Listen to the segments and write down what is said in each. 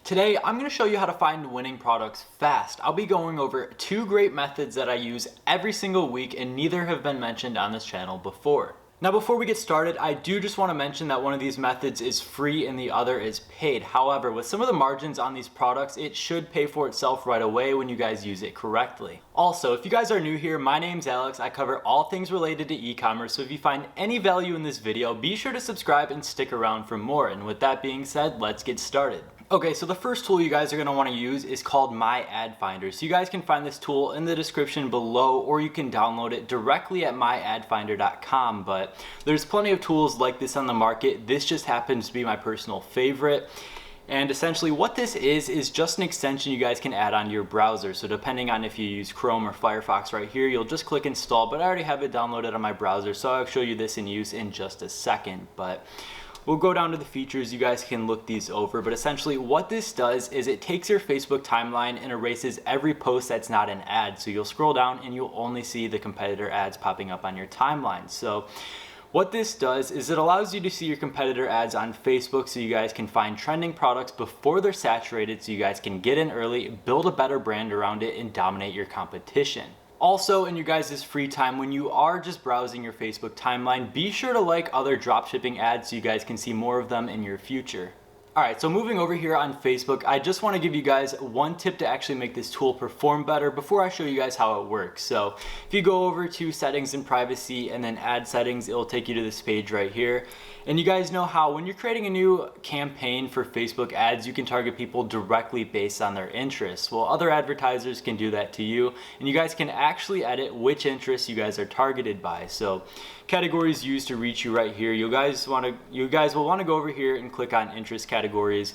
Today, I'm going to show you how to find winning products fast. I'll be going over 2 great methods that I use every single week and neither have been mentioned on this channel before. Now before we get started, I do just want to mention that one of these methods is free and the other is paid. However, with some of the margins on these products, it should pay for itself right away when you guys use it correctly. Also, if you guys are new here, my name's Alex. I cover all things related to e-commerce, so if you find any value in this video, be sure to subscribe and stick around for more. And with that being said, let's get started. Okay, so the first tool you guys are going to want to use is called My Ad Finder. So you guys can find this tool in the description below, or you can download it directly at myadfinder.com. But there's plenty of tools like this on the market. This just happens to be my personal favorite. And essentially what this is just an extension you guys can add onto your browser. So depending on if you use Chrome or Firefox right here, you'll just click install, but I already have it downloaded on my browser, so I'll show you this in use in just a second. But we'll go down to the features. You guys can look these over, but essentially what this does is it takes your Facebook timeline and erases every post that's not an ad. So you'll scroll down and you'll only see the competitor ads popping up on your timeline. So what this does is it allows you to see your competitor ads on Facebook so you guys can find trending products before they're saturated, so you guys can get in early, build a better brand around it, and dominate your competition. Also, in your guys' free time, when you are just browsing your Facebook timeline, be sure to like other dropshipping ads so you guys can see more of them in your future. Alright, so moving over here on Facebook, I just want to give you guys one tip to actually make this tool perform better before I show you guys how it works. So if you go over to settings and privacy and then ad settings, it'll take you to this page right here. And you guys know how when you're creating a new campaign for Facebook ads, you can target people directly based on their interests. Well, other advertisers can do that to you, and you guys can actually edit which interests you guys are targeted by. So categories used to reach you right here. You guys will want to go over here and click on interest categories,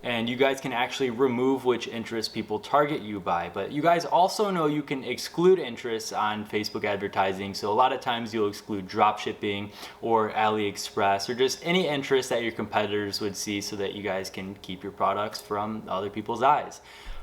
and you guys can actually remove which interests people target you by. But you guys also know you can exclude interests on Facebook advertising. So a lot of times you'll exclude dropshipping or AliExpress or just any interest that your competitors would see so that you guys can keep your products from other people's eyes.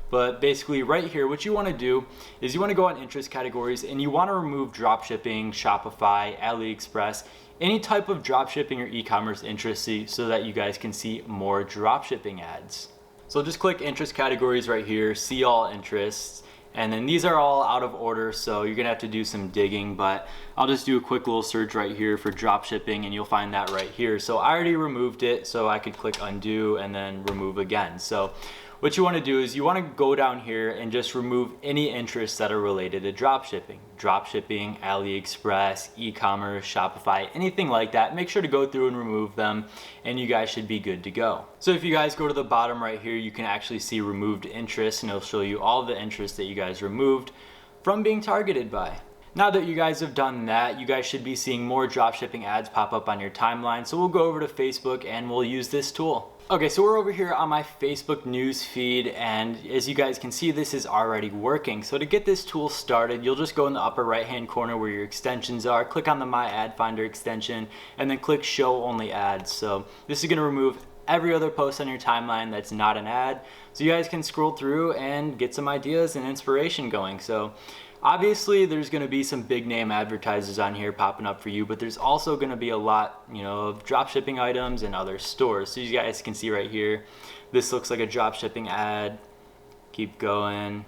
But basically right here, what you want to do is you want to go on interest categories and you want to remove dropshipping, Shopify, AliExpress, any type of dropshipping or e-commerce interest so that you guys can see more dropshipping ads. So just click interest categories right here, see all interests, and then these are all out of order, so you're gonna have to do some digging, but I'll just do a quick little search right here for dropshipping and you'll find that right here. So I already removed it, so I could click undo and then remove again. So what you want to do is you want to go down here and just remove any interests that are related to dropshipping. Dropshipping, AliExpress, e-commerce, Shopify, anything like that. Make sure to go through and remove them and you guys should be good to go. So if you guys go to the bottom right here, you can actually see removed interests and it'll show you all the interests that you guys removed from being targeted by. Now that you guys have done that, you guys should be seeing more dropshipping ads pop up on your timeline. So we'll go over to Facebook and we'll use this tool. Okay, so we're over here on my Facebook news feed, and as you guys can see, this is already working. So to get this tool started, you'll just go in the upper right hand corner where your extensions are, click on the My Ad Finder extension, and then click Show Only Ads. So this is going to remove every other post on your timeline that's not an ad, so you guys can scroll through and get some ideas and inspiration going. So obviously there's going to be some big name advertisers on here popping up for you, but there's also going to be a lot, of dropshipping items and other stores. So you guys can see right here, this looks like a dropshipping ad. Keep going.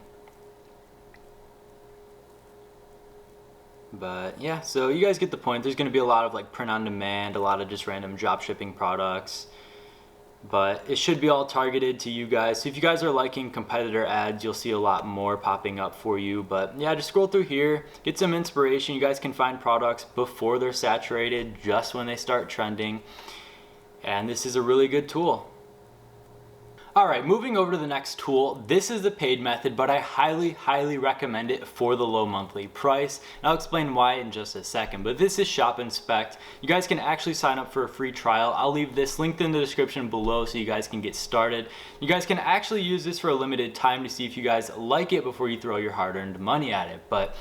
But yeah, so you guys get the point. There's going to be a lot of like print on demand, a lot of just random dropshipping products. But it should be all targeted to you guys. So if you guys are liking competitor ads, you'll see a lot more popping up for you. But yeah, just scroll through here, get some inspiration. You guys can find products before they're saturated, just when they start trending. And this is a really good tool. Alright, moving over to the next tool. This is the paid method, but I highly recommend it for the low monthly price. And I'll explain why in just a second, but this is ShopInspect. You guys can actually sign up for a free trial. I'll leave this linked in the description below so you guys can get started. You guys can actually use this for a limited time to see if you guys like it before you throw your hard-earned money at it. But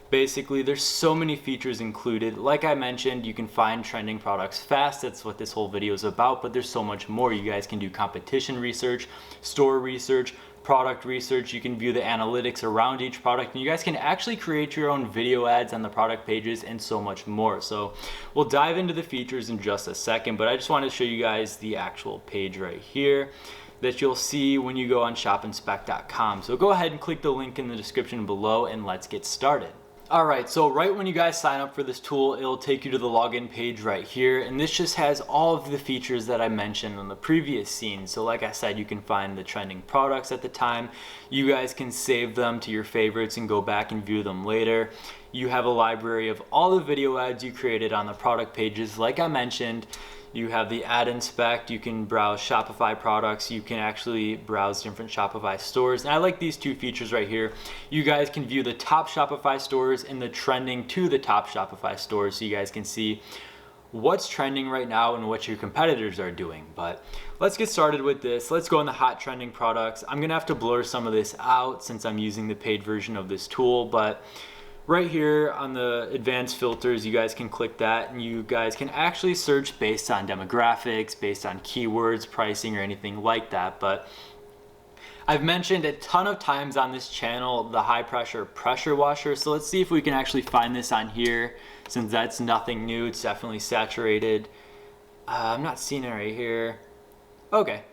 basically, there's so many features included. Like I mentioned, you can find trending products fast. That's what this whole video is about, but there's so much more. You guys can do competition research, store research, product research. You can view the analytics around each product, and you guys can actually create your own video ads on the product pages and so much more. So we'll dive into the features in just a second, but I just wanted to show you guys the actual page right here. that you'll see when you go on shopinspect.com. So go ahead and click the link in the description below and let's get started. Alright, so right when you guys sign up for this tool, it'll take you to the login page right here, and this just has all of the features that I mentioned on the previous scene. So like I said, you can find the trending products at the time. You guys can save them to your favorites and go back and view them later. You have a library of all the video ads you created on the product pages, like I mentioned. You have the ad inspect, you can browse Shopify products, you can actually browse different Shopify stores. And I like these two features right here. You guys can view the top Shopify stores and the trending to the top Shopify stores, so you guys can see what's trending right now and what your competitors are doing. But let's get started with this. Let's go in the hot trending products. I'm gonna have to blur some of this out since I'm using the paid version of this tool, but right here on the advanced filters, you guys can click that and you guys can actually search based on demographics, based on keywords, pricing, or anything like that. But I've mentioned a ton of times on this channel the high pressure washer. So let's see if we can actually find this on here, since that's nothing new. It's definitely saturated. I'm not seeing it right here. Okay.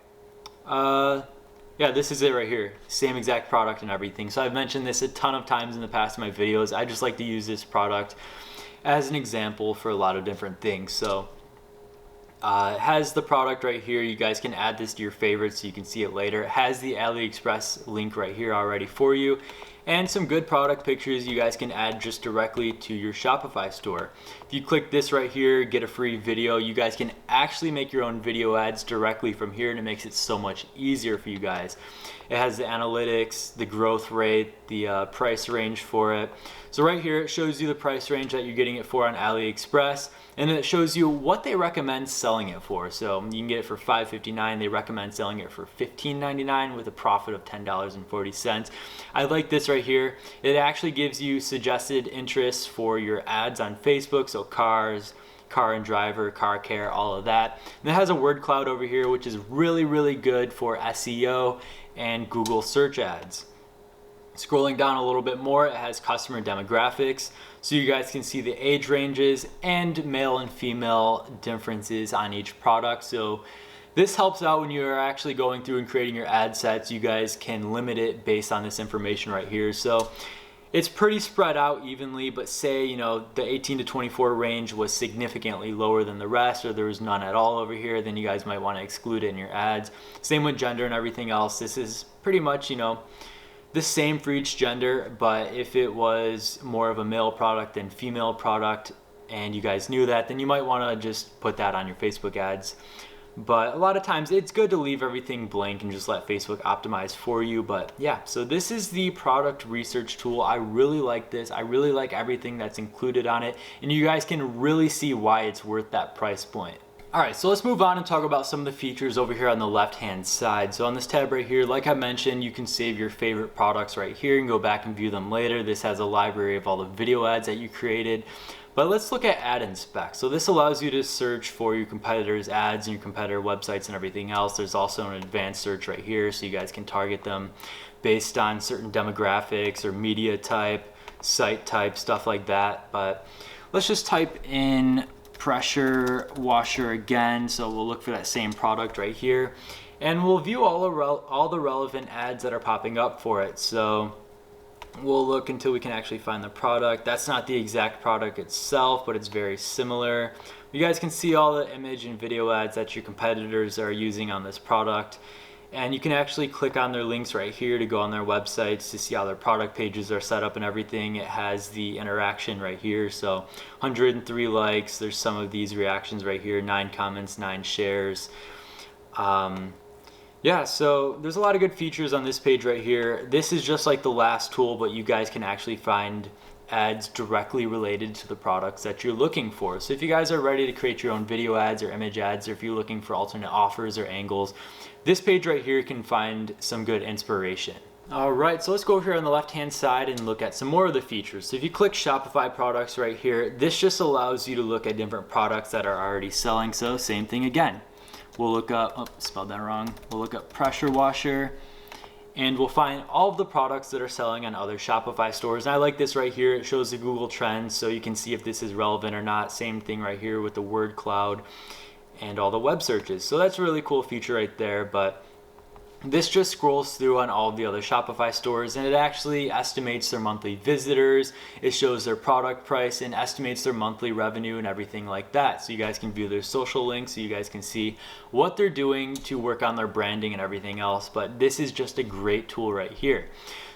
Yeah, this is it right here. Same exact product and everything. So I've mentioned this a ton of times in the past in my videos. I just like to use this product as an example for a lot of different things. So it has the product right here. You guys can add this to your favorites so you can see it later. It has the AliExpress link right here already for you, and some good product pictures you guys can add just directly to your Shopify store. If you click this right here, get a free video, you guys can actually make your own video ads directly from here, and it makes it so much easier for you guys. It has the analytics, the growth rate, the price range for it. So right here, it shows you the price range that you're getting it for on AliExpress, and then it shows you what they recommend selling it for. So you can get it for $5.59. They recommend selling it for $15.99 with a profit of $10.40. I like this right here. It actually gives you suggested interests for your ads on Facebook, so cars, car and driver, car care, all of that. And it has a word cloud over here, which is really, really good for SEO and Google search ads. Scrolling down a little bit more, it has customer demographics, so you guys can see the age ranges and male and female differences on each product. So this helps out when you're actually going through and creating your ad sets. You guys can limit it based on this information right here. So it's pretty spread out evenly, but say, you know, the 18 to 24 range was significantly lower than the rest, or there was none at all over here, then you guys might want to exclude it in your ads. Same with gender and everything else. This is pretty much, you know, the same for each gender, but if it was more of a male product than female product and you guys knew that, then you might want to just put that on your Facebook ads. But a lot of times it's good to leave everything blank and just let Facebook optimize for you. But yeah, so this is the product research tool. I really like this. I really like everything that's included on it, and you guys can really see why it's worth that price point. Alright, so let's move on and talk about some of the features over here on the left hand side. So on this tab right here, like I mentioned, you can save your favorite products right here and go back and view them later. This has a library of all the video ads that you created. But let's look at ad inspect. So this allows you to search for your competitors' ads and your competitor websites and everything else. There's also an advanced search right here, so you guys can target them based on certain demographics or media type, site type, stuff like that. But let's just type in pressure washer again. So we'll look for that same product right here, and we'll view all the relevant ads that are popping up for it. So we'll look until we can actually find the product. That's not the exact product itself, but it's very similar. You guys can see all the image and video ads that your competitors are using on this product. And you can actually click on their links right here to go on their websites to see how their product pages are set up and everything. It has the interaction right here. So 103 likes, there's some of these reactions right here, 9 comments, 9 shares. Yeah, so there's a lot of good features on this page right here. This is just like the last tool, but you guys can actually find ads directly related to the products that you're looking for. So if you guys are ready to create your own video ads or image ads, or if you're looking for alternate offers or angles, this page right here can find some good inspiration. All right, so let's go over here on the left-hand side and look at some more of the features. So if you click Shopify products right here, this just allows you to look at different products that are already selling. So same thing again. We'll look up, oh, spelled that wrong. We'll look up pressure washer, and we'll find all of the products that are selling on other Shopify stores. And I like this right here. It shows the Google Trends, so you can see if this is relevant or not. Same thing right here with the word cloud and all the web searches. So that's a really cool feature right there. But This just scrolls through on all of the other Shopify stores, and it actually estimates their monthly visitors, it shows their product price, and estimates their monthly revenue and everything like that. So you guys can view their social links, so you guys can see what they're doing to work on their branding and everything else. But this is just a great tool right here.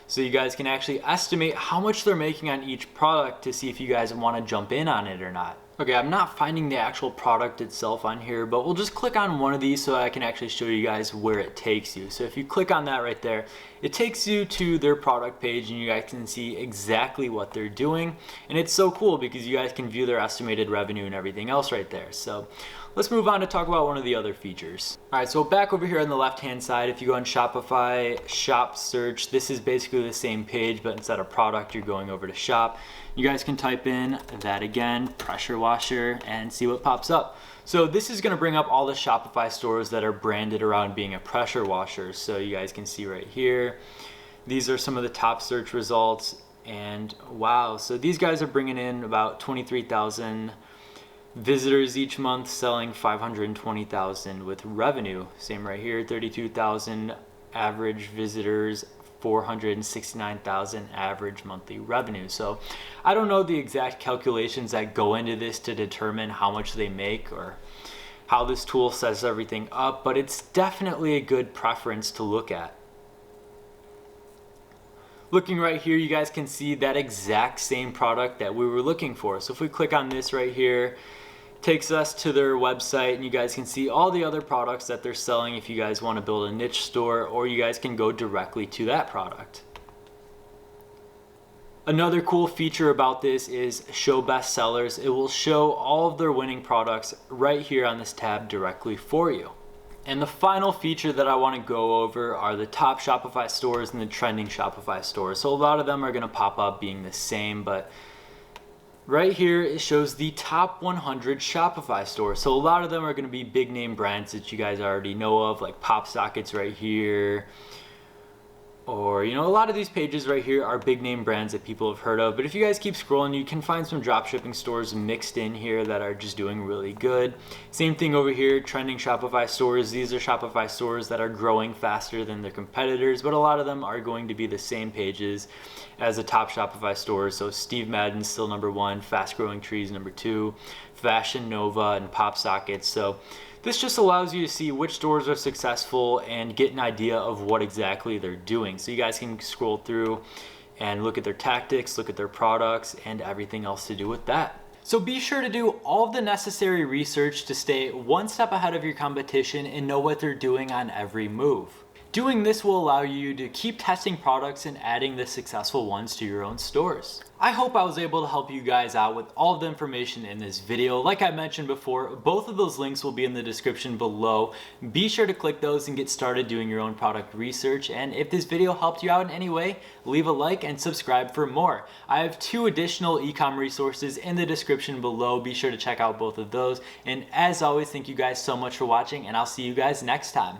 So you guys can actually estimate how much they're making on each product to see if you guys want to jump in on it or not. Okay, I'm not finding the actual product itself on here, but we'll just click on one of these so I can actually show you guys where it takes you. So if you click on that right there, it takes you to their product page and you guys can see exactly what they're doing. And it's so cool because you guys can view their estimated revenue and everything else right there. So let's move on to talk about one of the other features. All right, so back over here on the left-hand side, if you go on Shopify Shop Search, this is basically the same page, but instead of product, you're going over to shop. You guys can type in that again, pressure washer, and see what pops up. So this is gonna bring up all the Shopify stores that are branded around being a pressure washer. So you guys can see right here, these are some of the top search results. And wow, so these guys are bringing in about 23,000 visitors each month, selling 520,000 with revenue. Same right here, 32,000 average visitors, 469,000 average monthly revenue. So I don't know the exact calculations that go into this to determine how much they make or how this tool sets everything up, but it's definitely a good preference to look at. Looking right here, you guys can see that exact same product that we were looking for. So if we click on this right here, takes us to their website, and you guys can see all the other products that they're selling if you guys want to build a niche store, or you guys can go directly to that product. Another cool feature about this is show best sellers. It will show all of their winning products right here on this tab directly for you. And the final feature that I want to go over are the top Shopify stores and the trending Shopify stores. So a lot of them are going to pop up being the same, but right here, it shows the top 100 Shopify stores. So a lot of them are going to be big name brands that you guys already know of, like Pop Sockets right here. Or, you know, a lot of these pages right here are big name brands that people have heard of. But if you guys keep scrolling, you can find some dropshipping stores mixed in here that are just doing really good. Same thing over here, trending Shopify stores. These are Shopify stores that are growing faster than their competitors, but a lot of them are going to be the same pages as the top Shopify stores. So Steve Madden's still #1, Fast Growing Trees #2, Fashion Nova, and Pop Sockets. So this just allows you to see which stores are successful and get an idea of what exactly they're doing. So you guys can scroll through and look at their tactics, look at their products, and everything else to do with that. So be sure to do all of the necessary research to stay one step ahead of your competition and know what they're doing on every move. Doing this will allow you to keep testing products and adding the successful ones to your own stores. I hope I was able to help you guys out with all of the information in this video. Like I mentioned before, both of those links will be in the description below. Be sure to click those and get started doing your own product research. And if this video helped you out in any way, leave a like and subscribe for more. I have 2 additional ecom resources in the description below. Be sure to check out both of those. And as always, thank you guys so much for watching, and I'll see you guys next time.